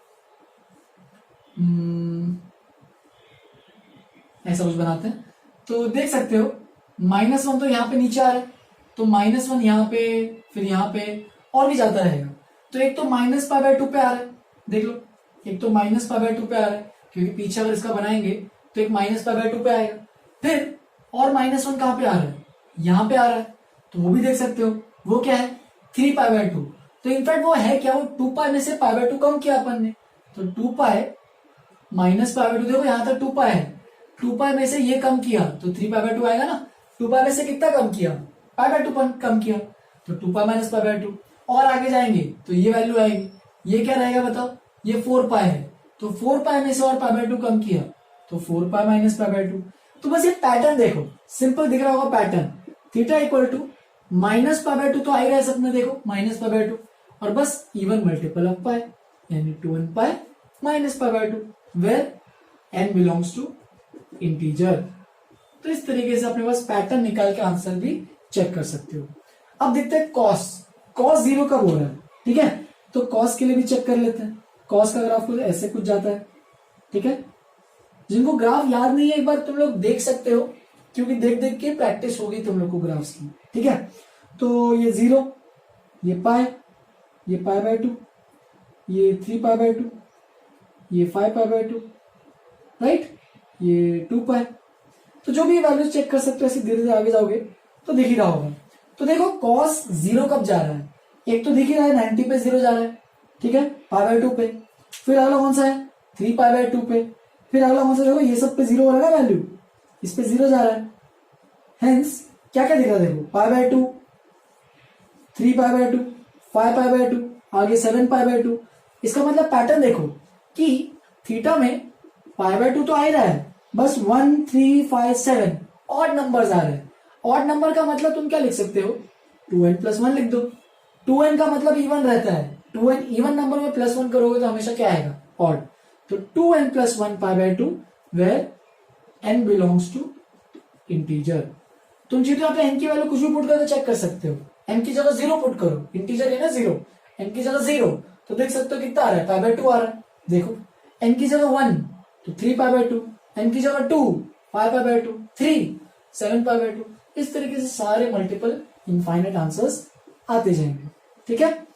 Speaker 1: ऐसा कुछ बनाते हैं, तो देख सकते हो -1 तो यहाँ पे नीचे आ रहा है, तो -1 यहाँ पे, फिर यहाँ पे और भी जाता रहेगा। तो एक तो माइनस पाई बाय 2 पे आ रहा है, देख लो, एक तो माइनस पाई बाय 2 पे आ रहा है, क्योंकि पीछे अगर इसका बनाएंगे तो एक माइनस पाई बाय 2 पे आएगा। फिर और -1 कहाँ पे आ रहा है, यहाँ पे आ रहा है, तो वो भी देख सकते हो, वो क्या है 3 पाई बाय 2। तो इनफैक्ट वो है क्या, वो 2 पाई में से पाई बाय 2 कम किया अपन ने, तो 2 पाई माइनस पाई बाय 2, देखो यहाँ तक 2 पाई है, 2 पाई में से ये कम किया तो 3 पाई बाय 2 आएगा ना। 2 पाई में से कितना कम किया, पाई बाय 2 कम किया, तो 2 पाई माइनस पाई बाय 2। और आगे जाएंगे तो ये वैल्यू आएगी, ये क्या रहेगा बताओ, ये 4 पाई है, तो 4 पाई में से और पाई बाय 2 कम किया तो 4 पाई माइनस पाई बाय 2। तो बस ये पैटर्न देखो, सिंपल दिख रहा होगा pattern, theta equal to minus pi by 2 तो आ ही रहा है सब में, देखो माइनस पाई बाय 2, और बस इवन मल्टीपल ऑफ पाई, यानी 2n pi minus pi by 2 where n belongs to integer. तो इस तरीके से अपने पास पैटर्न निकाल के आंसर भी चेक कर सकते हो। अब देखते हैं कॉस 0 कब हो रहा है, ठीक है, तो कॉस के लिए भी चेक कर लेते हैं। कॉस का ग्राफ कुछ ऐसे कुछ जाता है, ठीक है। जिनको ग्राफ याद नहीं है एक बार तुम लोग देख सकते हो, क्योंकि देख देख के प्रैक्टिस होगी तुम लोग को ग्राफ्स की, ठीक है। तो ये 0, ये पाई बाय 2, ये 3 पाई बाय 2, ये 5 पाई बाय 2, राइट, ये 2 पाई। तो जो भी वैल्यूज चेक कर सकते हो, ऐसे धीरे धीरे आगे जाओगे तो दिख ही रहा होगा। तो देखो कॉस 0 कब जा रहा है, एक तो दिख ही रहा है 90 पे 0 जा रहा है, ठीक है, पाई बाय 2 पे। फिर अगला कौन सा है 3 पाई बाय 2 पे। फिर अगला कौन सा, देखो ये सब पे 0 हो रहा है ना वैल्यू, इस पे 0 जा रहा है, हेंस क्या क्या दिख रहा है देखो, पाई by 2, 3 pi by 2, 5 pi by 2, आगे 7 पाई बाय 2। इसका मतलब पैटर्न देखो कि थीटा में पाई बाय 2 तो आ ही रहा है, बस 1 3 5 7 ऑड नंबर्स आ रहे हैं। ऑड नंबर का मतलब तुम क्या लिख सकते हो, 2n प्लस 1 लिख दो। 2n का मतलब इवन रहता है, 2n इवन नंबर में प्लस 1 करोगे तो हमेशा क्या आएगा ऑड। तो 2n plus 1 pi by 2 where n belongs to integer. तुम चाहे तो यहाँ पे n की वैल्यू कुछ भी पुट करके चेक कर सकते हो, n की जगह 0 पुट करो, इंटीजर है ना 0, n की जगह 0, तो देख सकते हो कितना आ रहा है पाई बाय 2 आ रहा है, देखो n की जगह 1 तो 3π/2, n की जगह 2 5π/2, 3 7π/2, इस तरीके से सारे मल्टीपल इनफाइनाइट आंसर्स आते जाएंगे। ठीक है,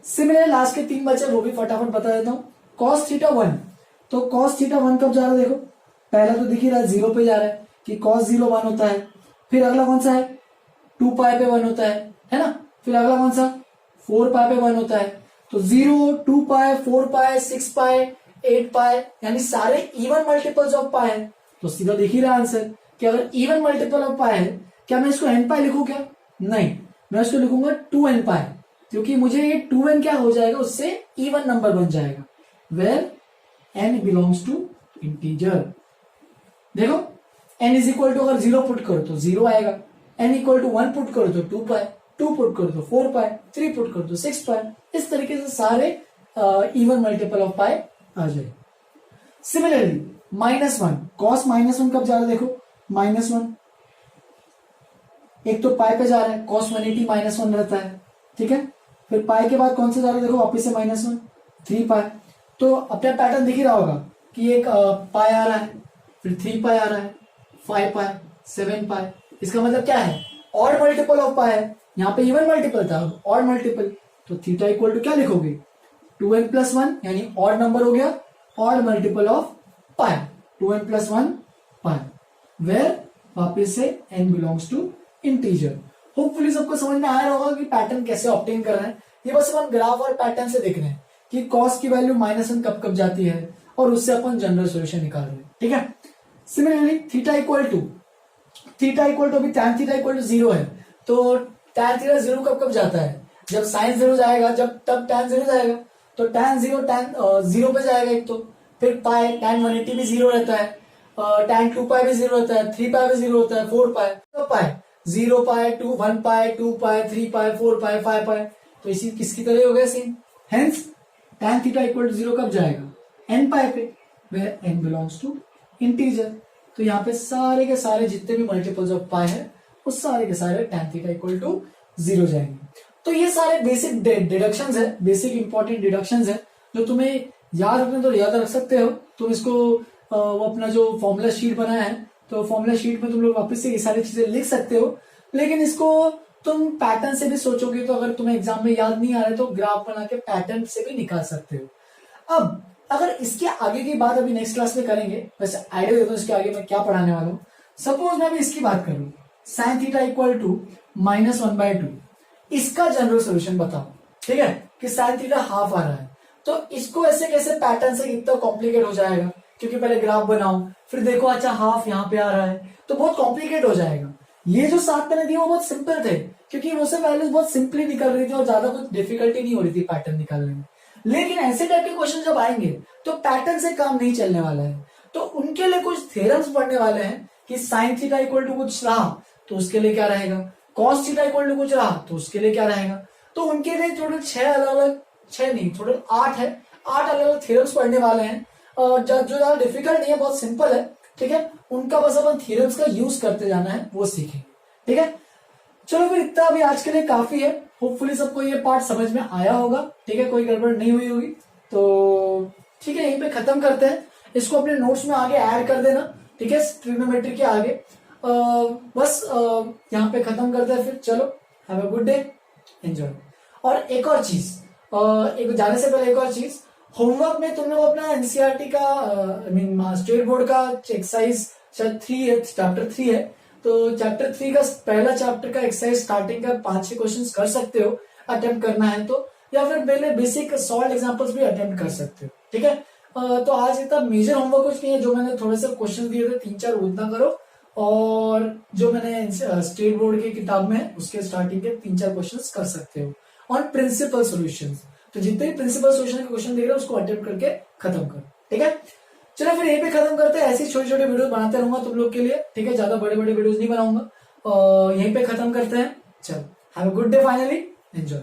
Speaker 1: सिमिलर लास्ट के 3 बचे वो भी फटाफट बता देता हूं। cos थीटा 1, तो cos थीटा 1 कब जा रहा है, देखो पहला तो दिख ही रहा है 0 पे जा रहा है कि cos 0 1 होता है। फिर अगला कौन सा है 2π पे 1 होता है ना। फिर अगला कौन सा 4π पे 1 होता है। तो 0 2π 4π 6π 8π यानी सारे इवन मल्टीपल्स ऑफ पाई है। तो सीधा दिख ही रहा आंसर कि अगर इवन मल्टीपल ऑफ पाई है, क्या मैं इसको n पाई लिखूं क्या, नहीं, मैं इसको लिखूंगा 2n पाई, क्योंकि मुझे ये 2n क्या हो जाएगा, उससे इवन नंबर बन जाएगा, where n belongs to integer. देखो n इज इक्वल टू अगर 0 पुट करो तो 0 आएगा, n इक्वल टू 1 पुट करो तो 2π, 2 पुट करो तो 4π, 3 पुट करो तो 6π, इस तरीके से सारे इवन मल्टीपल ऑफ पाई आ जाए। सिमिलरली -1, cos -1 कब जा रहा है, देखो -1, एक तो पाई पे जा रहा है, cos 180 -1 रहता है। ठीक है, फिर पाई के बाद कौन से जा रहा है, देखो वापिस से -1 3π। तो अपना पैटर्न दिख ही रहा होगा कि एक पाई आ रहा है, फिर 3π आ रहा है, 5π 7π। इसका मतलब क्या है, ऑड मल्टीपल ऑफ पाई है, यहाँ पे इवन मल्टीपल था, ऑड मल्टीपल, तो थीटा इक्वल टू क्या लिखोगे 2n + 1 यानी ऑड नंबर हो गया, odd multiple of pi 2n + 1 pi, where वापिस से n belongs to integer. Hopefully सबको समझ में आया होगा कि पैटर्न कैसे ऑब्टेन कर रहे हैं। ये बस अपन ग्राफ और पैटर्न से देख रहे हैं कि कॉस की वैल्यू -1 कब कब जाती है और उससे अपन जनरल सॉल्यूशन निकाल रहे हैं। ठीक है, सिमिलरली थीटा इक्वल टू अभी tan थीटा इक्वल टू 0 है, तो tan थीटा 0 कब कब जाता है, जब साइन 0 जाएगा, जब तब tan 0 जाएगा, तो tan 0 पे जाएगा एक तो, फिर पाई tan 180 भी 0 रहता है, tan 2π भी 0 रहता है, 3π भी 0 होता है, 4π, तो पाई 0π 1π 2π 3π 4π 5π, तो इसी किसकी तरह हो गया same. Hence tan theta equal to 0 कब जाएगा n पाई पे, where n belongs to integer. तो यहाँ पे सारे के सारे जितने भी मल्टीपल्स ऑफ पाई है उस सारे के सारे tan थीटा इक्वल टू 0 जाएंगे। तो ये सारे बेसिक डिडक्शंस है, बेसिक इंपॉर्टेंट डिडक्शंस है, जो तुम्हें याद रखने तो याद रख सकते हो। तुम इसको वो अपना जो फॉर्मूला शीट बनाया है, तो फॉर्मूला शीट में तुम लोग वापस से ये सारी चीजें लिख सकते हो, लेकिन इसको तुम पैटर्न से भी सोचोगे तो अगर तुम्हें एग्जाम में याद नहीं आ रहा है तो ग्राफ बना के पैटर्न से भी निकाल सकते हो। अब अगर इसके आगे की बात अभी नेक्स्ट क्लास में करेंगे, वैसे आइडिया देता हूँ इसके आगे मैं क्या पढ़ाने वाला हूँ। सपोज मैं अभी इसकी बात करूँ, साइन थीटा इक्वल टू -1/2, इसका जनरल सोल्यूशन बताओ। ठीक है, कि साइन थीटा हाफ आ रहा है, तो इसको ऐसे कैसे पैटर्न से कितना कॉम्प्लिकेट हो जाएगा, क्योंकि पहले ग्राफ बनाओ फिर देखो अच्छा हाफ यहाँ पे आ रहा है, तो बहुत कॉम्प्लिकेट हो जाएगा। ये जो 7 मैंने दिए वो बहुत सिंपल थे, क्योंकि वो सब वैल्यूज बहुत सिंपली निकल रही थी और ज्यादा कुछ डिफिकल्टी नहीं हो रही थी पैटर्न निकालने में। लेकिन ऐसे टाइप के क्वेश्चन जब आएंगे तो पैटर्न से काम नहीं चलने वाला है, तो उनके लिए कुछ थ्योरम्स पढ़ने वाले हैं कि साइन थीटा इक्वल टू कुछ रहा तो उसके लिए क्या रहेगा, कॉस थीटा इक्वल टू कुछ रहा तो उसके लिए क्या रहेगा। तो उनके लिए टोटल 6 अलग-अलग, 6 नहीं टोटल 8 है, 8 अलग-अलग थ्योरम्स पढ़ने वाले हैं, जो ज्यादा डिफिकल्ट नहीं है, बहुत सिंपल है। ठीक है, उनका बस अपन थ्योरम्स का यूज करते जाना है, वो सीखेंगे। ठीक है, चलो फिर इतना अभी आज के लिए काफी है। होपफुली सबको ये पार्ट समझ में आया होगा। ठीक है, कोई गड़बड़ नहीं हुई होगी तो ठीक है, यहीं पे खत्म करते हैं। इसको अपने नोट्स में आगे ऐड कर देना। ठीक है, ट्रिग्नोमेट्री के आगे बस यहाँ पे खत्म करते हैं। फिर चलो, have a good day, enjoy. और एक और चीज, एक जाने से पहले एक और चीज, होमवर्क में तुम लोग अपना एनसीईआरटी का स्टेट बोर्ड का एक्सरसाइज शायद 3 है, चैप्टर 3 है, तो चैप्टर 3 का पहला चैप्टर का एक्सरसाइज स्टार्टिंग का 5-6 क्वेश्चन कर सकते हो अटेम्प्ट करना है तो, या फिर पहले बेसिक सॉल्व एग्जांपल्स भी अटेम्प्ट कर सकते हो। ठीक है, तो आज इतना मेजर होमवर्क कुछ नहीं है, जो मैंने थोड़े से क्वेश्चन दिए थे 3-4 उतना करो, और जो मैंने स्टेट बोर्ड की किताब में है उसके स्टार्टिंग के 3-4 क्वेश्चन कर सकते हो ऑन प्रिंसिपल सोल्यूशन। तो जितने भी प्रिंसिपल सोल्यूशन के क्वेश्चन देख रहे हो उसको अटेम्प्ट करके खत्म करो। ठीक है, चलो फिर यहीं पे खत्म करते हैं। ऐसी छोटे छोटे वीडियो बनाते रहूंगा तुम लोग के लिए। ठीक है, ज्यादा बड़े बड़े वीडियोस नहीं बनाऊंगा। यहीं पे खत्म करते हैं। चलो, have a good day, finally enjoy.